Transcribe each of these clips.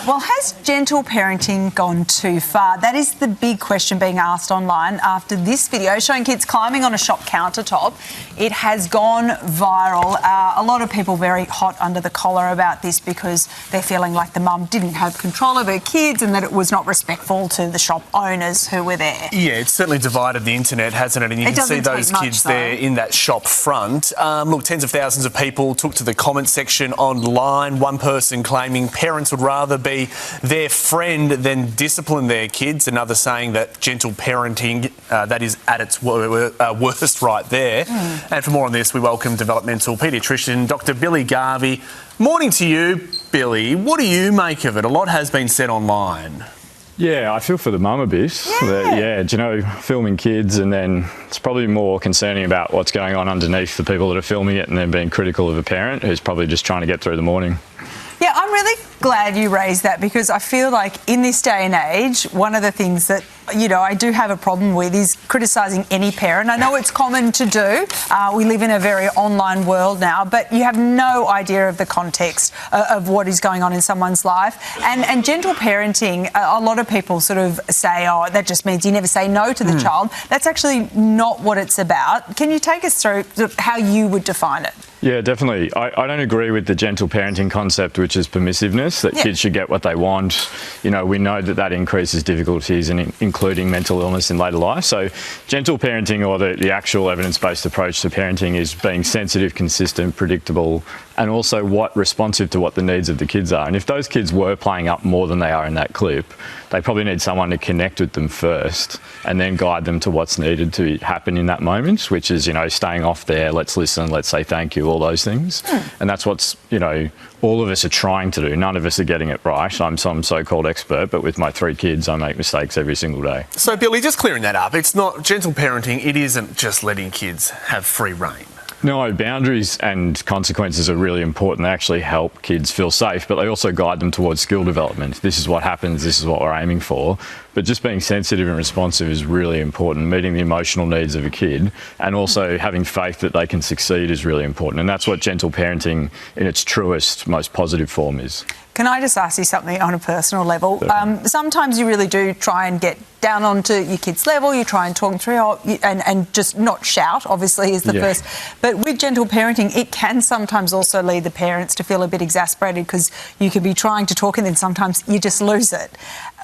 Well, has gentle parenting gone too far? That is the big question being asked online after this video showing kids climbing on a shop countertop. It has gone viral. A lot of people very hot under the collar about this because they're feeling like the mum didn't have control of her kids and that it was not respectful to the shop owners who were there. Yeah, it's certainly divided the internet, hasn't it? And you can see those kids there in that shop front. Look, tens of thousands of people took to the comment section online. One person claiming parents would rather be their friend than discipline their kids. Another saying that gentle parenting, that is at its worst right there. And for more on this, we welcome Developmental paediatrician Dr Billy Garvey. Morning to you, Billy. What do you make of it? A lot has been said online. Yeah, I feel for the mum a bit. Yeah, do you know, filming kids, and then it's probably more concerning about what's going on underneath the people that are filming it and then being critical of a parent who's probably just trying to get through the morning. Yeah, I'm really glad you raised that because I feel like in this day and age, one of the things that, you know, I do have a problem with is criticising any parent. I know it's common to do. We live in a very online world now, but you have no idea of the context of what is going on in someone's life. And gentle parenting, a lot of people sort of say, oh, that just means you never say no to the child. That's actually not what it's about. Can you take us through how you would define it? Yeah, definitely. I don't agree with the gentle parenting concept, which is permissiveness, that kids should get what they want. You know, we know that that increases difficulties, including mental illness in later life. So gentle parenting, or the actual evidence-based approach to parenting, is being sensitive, consistent, predictable, and also responsive to what the needs of the kids are. And if those kids were playing up more than they are in that clip, they probably need someone to connect with them first and then guide them to what's needed to happen in that moment, which is, you know, staying off there, let's listen, let's say thank you, all those things. And that's what's, you know, all of us are trying to do. None of us are getting it right. I'm some so-called expert, but with my 3 kids, I make mistakes every single day. So, Billy, just clearing that up, it's not gentle parenting, it isn't just letting kids have free rein. No, boundaries and consequences are really important. They actually help kids feel safe, but they also guide them towards skill development. This is what happens, this is what we're aiming for. But just being sensitive and responsive is really important. Meeting the emotional needs of a kid and also having faith that they can succeed is really important. And that's what gentle parenting in its truest, most positive form is. Can I just ask you something on a personal level? Sometimes you really do try and get down onto your kids' level, you try and talk them through and just not shout, obviously, is the first. But with gentle parenting, it can sometimes also lead the parents to feel a bit exasperated because you could be trying to talk and then sometimes you just lose it.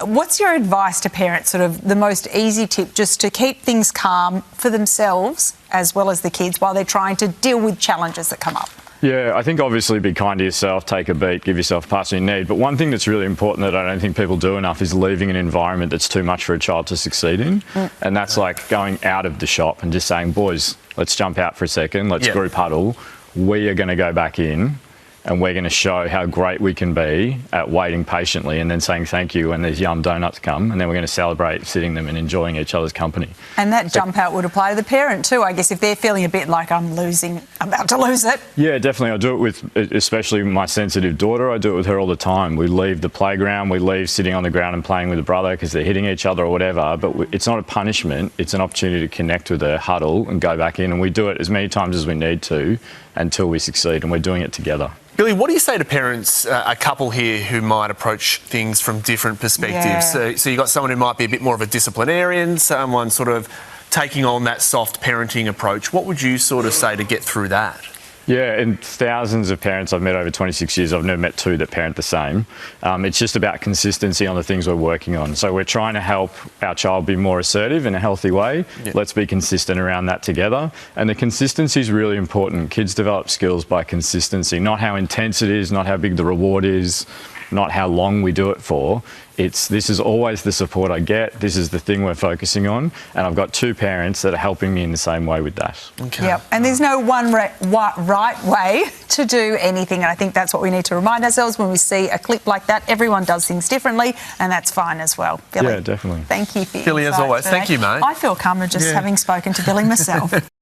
What's your advice to parents, sort of the most easy tip just to keep things calm for themselves as well as the kids while they're trying to deal with challenges that come up? Yeah, I think obviously be kind to yourself, take a beat, give yourself a pass when you need. But one thing that's really important that I don't think people do enough is leaving an environment that's too much for a child to succeed in. And that's like going out of the shop and just saying, boys, let's jump out for a second, let's group huddle. We are going to go back in and we're going to show how great we can be at waiting patiently and then saying thank you when these yum donuts come, and then we're going to celebrate sitting them and enjoying each other's company. And that jump out would apply to the parent too, I guess, if they're feeling a bit like I'm about to lose it. Yeah, definitely. I do it with, especially my sensitive daughter, I do it with her all the time. We leave the playground, we leave sitting on the ground and playing with a brother because they're hitting each other or whatever, but it's not a punishment, it's an opportunity to connect with her, huddle and go back in, and we do it as many times as we need to until we succeed, and we're doing it together. Billy, what do you say to parents, a couple here who might approach things from different perspectives? So you've got someone who might be a bit more of a disciplinarian, someone sort of taking on that soft parenting approach. What would you sort of say to get through that? Yeah, and thousands of parents I've met over 26 years, I've never met 2 that parent the same. It's just about consistency on the things we're working on. So we're trying to help our child be more assertive in a healthy way. Let's be consistent around that together. And the consistency is really important. Kids develop skills by consistency, not how intense it is, not how big the reward is, not how long we do it for. This is always the support I get. This is the thing we're focusing on. And I've got 2 parents that are helping me in the same way with that. Okay. Yep. And there's no one right way to do anything. And I think that's what we need to remind ourselves when we see a clip like that. Everyone does things differently, and that's fine as well. Billy, yeah, definitely. Thank you for your Billy, as always, today. thank you, mate. I feel calmer just having spoken to Billy myself.